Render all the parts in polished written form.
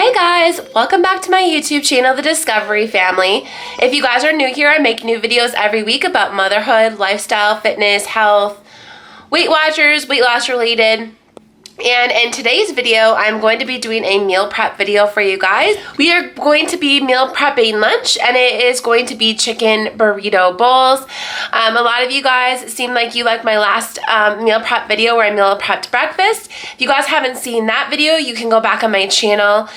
Hey guys, welcome back to my YouTube channel, The Discovery Family. If you guys are new here, I make new videos every week about motherhood, lifestyle, fitness, health, Weight Watchers, weight loss related. And in today's video, I'm going to be doing a meal prep video for you guys. We are going to be meal prepping lunch, and it is going to be chicken burrito bowls. A lot of you guys seem like you liked my last meal prep video where I meal prepped breakfast. If you guys haven't seen that video, you can go back on my channel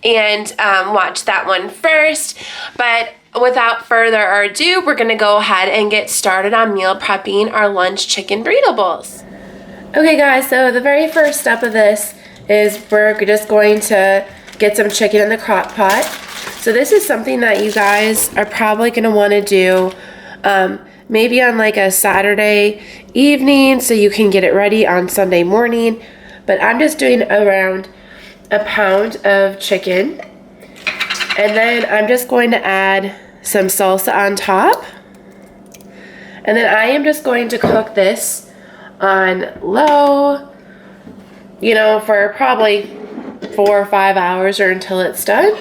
and watch that one first. But without further ado, we're gonna go ahead and get started on meal prepping our lunch chicken burrito bowls. Okay guys, so the very first step of this is we're just going to get some chicken in the crock pot. So this is something that you guys are probably going to want to do maybe on like a Saturday evening so you can get it ready on Sunday morning. But I'm just doing around a pound of chicken. And then I'm just going to add some salsa on top. And then I am just going to cook this on low, you know, for probably 4 or 5 hours or until it's done.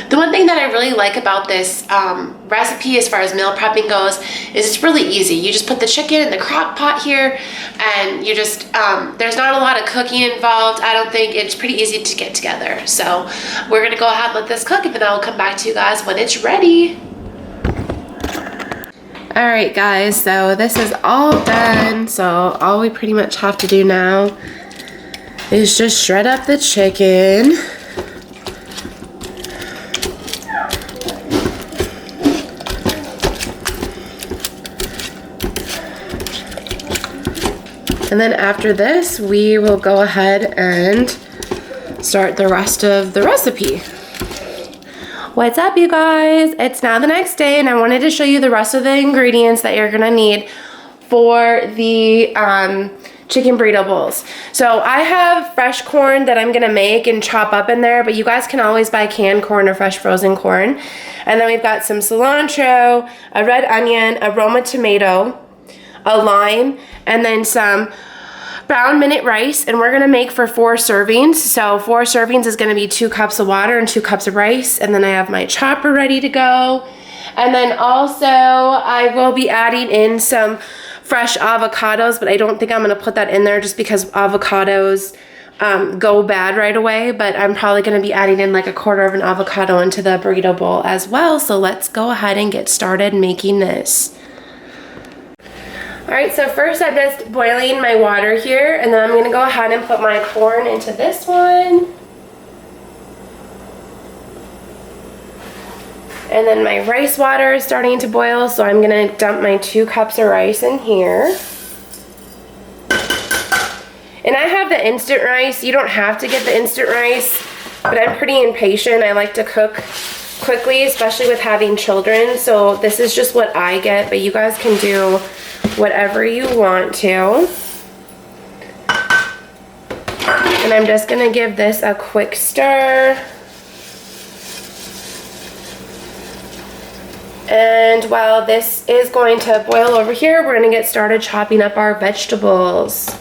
The one thing that I really like about this recipe as far as meal prepping goes is it's really easy. You just put the chicken in the crock pot here and you just, there's not a lot of cooking involved. I don't think it's pretty easy to get together. So we're gonna go ahead and let this cook, and then I'll come back to you guys when it's ready. Alright guys, so this is all done, so all we pretty much have to do now is just shred up the chicken. And then after this, we will go ahead and start the rest of the recipe. What's up you guys? It's now the next day and I wanted to show you the rest of the ingredients that you're gonna need for the chicken burrito bowls. So I have fresh corn that I'm gonna make and chop up in there, but you guys can always buy canned corn or fresh frozen corn. And then we've got some cilantro, a red onion, a roma tomato, a lime, and then some brown minute rice, and we're gonna make for 4 servings. So 4 servings is gonna be 2 cups of water and 2 cups of rice. And then I have my chopper ready to go. And then also I will be adding in some fresh avocados, but I don't think I'm gonna put that in there just because avocados go bad right away. But I'm probably gonna be adding in like a 1/4 of an avocado into the burrito bowl as well. So let's go ahead and get started making this. Alright, so first I'm just boiling my water here, and then I'm going to go ahead and put my corn into this one. And then my rice water is starting to boil, so I'm going to dump my 2 cups of rice in here. And I have the instant rice. You don't have to get the instant rice, but I'm pretty impatient. I like to cook quickly, especially with having children, so this is just what I get, but you guys can do whatever you want to. And I'm just gonna give this a quick stir. And while this is going to boil over here, we're gonna get started chopping up our vegetables.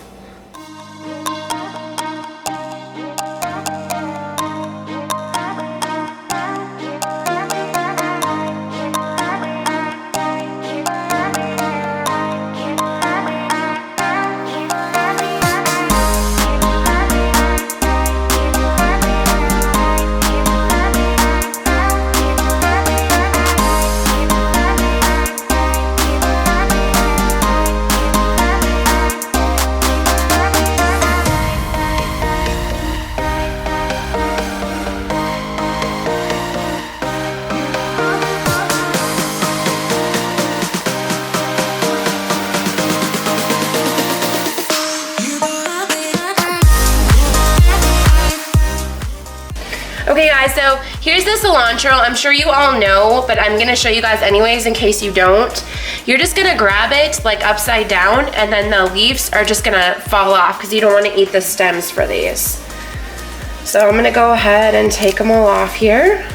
Okay guys, so here's the cilantro. I'm sure you all know, but I'm gonna show you guys anyways in case you don't. You're just gonna grab it like upside down, and then the leaves are just gonna fall off because you don't wanna eat the stems for these. So I'm gonna go ahead and take them all off here.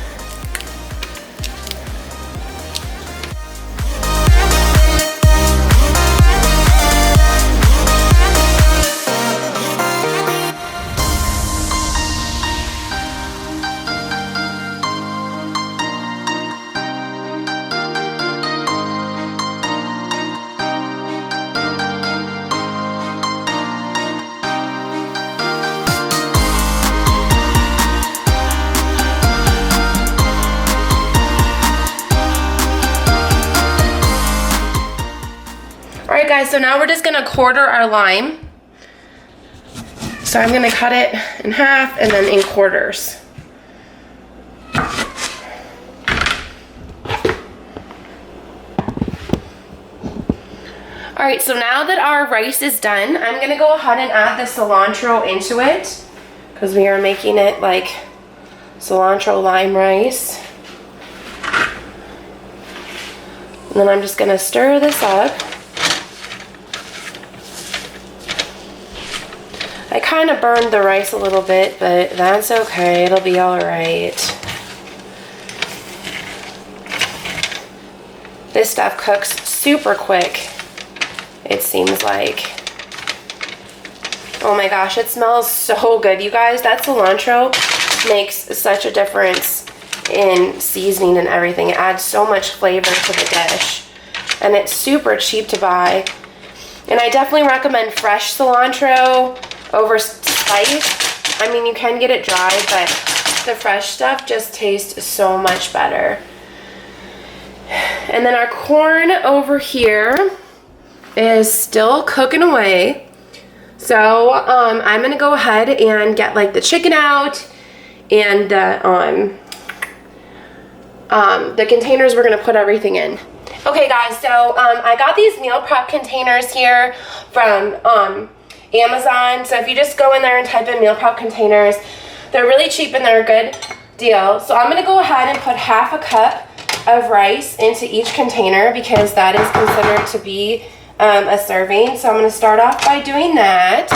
right, guys, so now we're just gonna quarter our lime. So I'm gonna cut it in half and then in quarters. All right, so now that our rice is done, I'm gonna go ahead and add the cilantro into it because we are making it like cilantro lime rice. And then I'm just gonna stir this up. I kind of burned the rice a little bit, but that's okay, it'll be all right. This stuff cooks super quick, it seems like. Oh my gosh, it smells so good, you guys. That cilantro makes such a difference in seasoning and everything. It adds so much flavor to the dish, and it's super cheap to buy. And I definitely recommend fresh cilantro over spiced. I mean, you can get it dry, but the fresh stuff just tastes so much better. And then our corn over here is still cooking away. So I'm gonna go ahead and get like the chicken out and the containers we're gonna put everything in. Okay guys, so I got these meal prep containers here from Amazon. So if you just go in there and type in meal prep containers, they're really cheap and they're a good deal. So I'm gonna go ahead and put half a cup of rice into each container because that is considered to be a serving. So I'm gonna start off by doing that.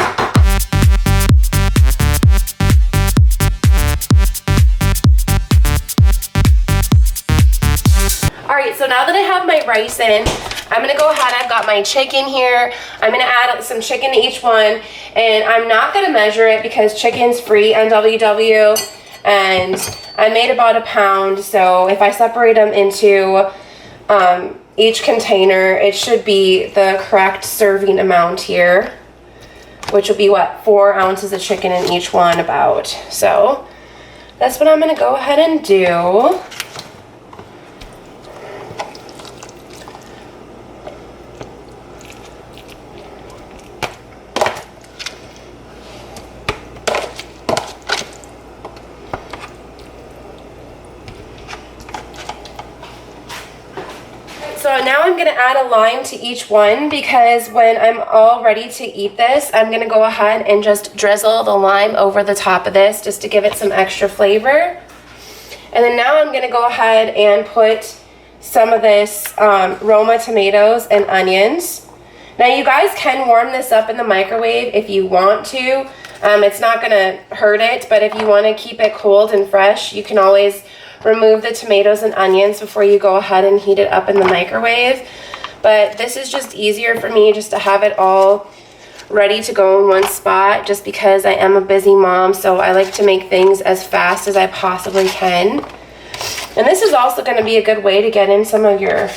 Alright, so now that I have my rice in, I'm going to go ahead, I've got my chicken here. I'm going to add some chicken to each one, and I'm not going to measure it because chicken's free on WW, and I made about a pound, so if I separate them into each container, it should be the correct serving amount here, which will be what, 4 ounces of chicken in each one about. So that's what I'm going to go ahead and do. So now I'm going to add a lime to each one because when I'm all ready to eat this, I'm going to go ahead and just drizzle the lime over the top of this just to give it some extra flavor. And then now I'm going to go ahead and put some of this Roma tomatoes and onions. Now you guys can warm this up in the microwave if you want to. It's not going to hurt it, but if you want to keep it cold and fresh, you can always remove the tomatoes and onions before you go ahead and heat it up in the microwave. But this is just easier for me just to have it all ready to go in one spot just because I am a busy mom, so I like to make things as fast as I possibly can. And this is also going to be a good way to get in some of your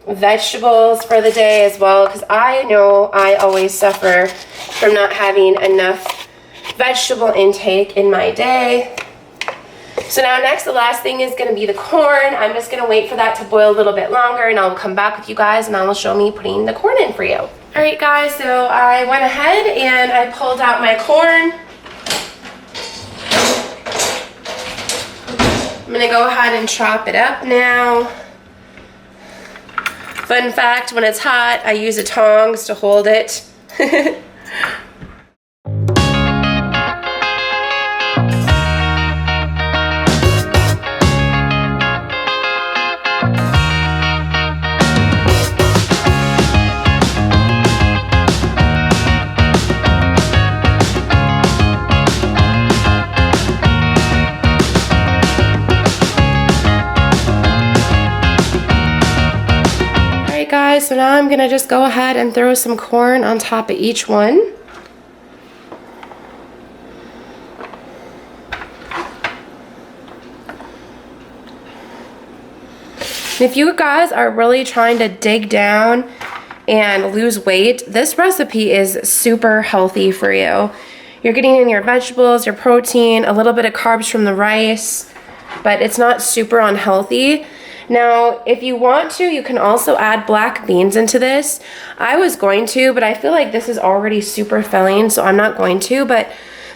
vegetables for the day as well, because I know I always suffer from not having enough vegetable intake in my day. So now next, the last thing is going to be the corn. I'm just going to wait for that to boil a little bit longer, and I'll come back with you guys and I will show me putting the corn in for you. Alright guys, so I went ahead and I pulled out my corn. I'm going to go ahead and chop it up now. Fun fact, when it's hot, I use a tongs to hold it. Guys, so now I'm gonna just go ahead and throw some corn on top of each one. And if you guys are really trying to dig down and lose weight, this recipe is super healthy for you. You're getting in your vegetables, your protein, a little bit of carbs from the rice, but it's not super unhealthy. Now, if you want to, you can also add black beans into this. I was going to, but I feel like this is already super filling, so I'm not going to. But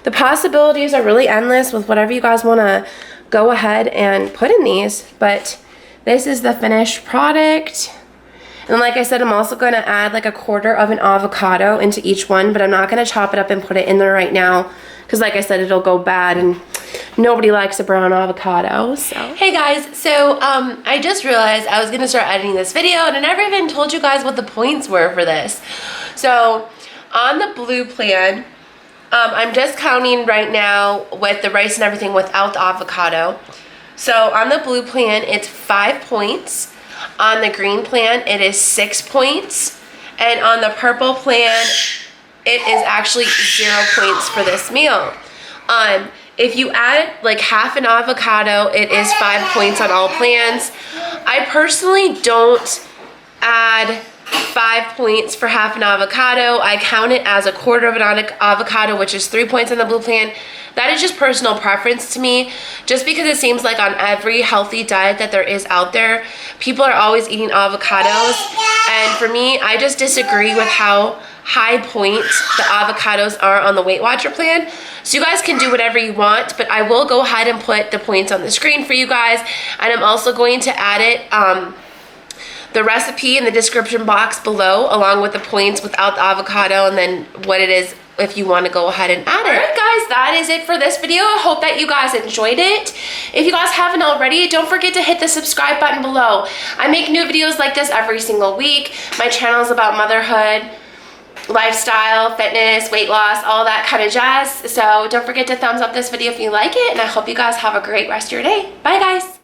the possibilities are really endless with whatever you guys want to go ahead and put in these. But this is the finished product. And like I said, I'm also going to add like a quarter of an avocado into each one, but I'm not going to chop it up and put it in there right now because like I said, it'll go bad and nobody likes a brown avocado. So hey guys, so I just realized I was going to start editing this video and I never even told you guys what the points were for this. So on the blue plan, I'm just counting right now with the rice and everything without the avocado. So on the blue plan, it's 5 points. On the green plan, it is 6 points. And on the purple plan, it is actually 0 points for this meal. If you add like half an avocado, it is 5 points on all plans. I personally don't add 5 points for half an avocado. I count it as a quarter of an avocado, which is 3 points on the blue plan. That is just personal preference to me, just because it seems like on every healthy diet that there is out there, people are always eating avocados. And for me, I just disagree with how high point the avocados are on the Weight Watcher plan. So you guys can do whatever you want, but I will go ahead and put the points on the screen for you guys. And I'm also going to add it, the recipe in the description box below, along with the points without the avocado, and then what it is if you want to go ahead and add it. Alright guys, that is it for this video. I hope that you guys enjoyed it. If you guys haven't already, don't forget to hit the subscribe button below. I make new videos like this every single week. My channel is about motherhood, lifestyle, fitness, weight loss, all that kind of jazz. So don't forget to thumbs up this video if you like it, and I hope you guys have a great rest of your day. Bye guys.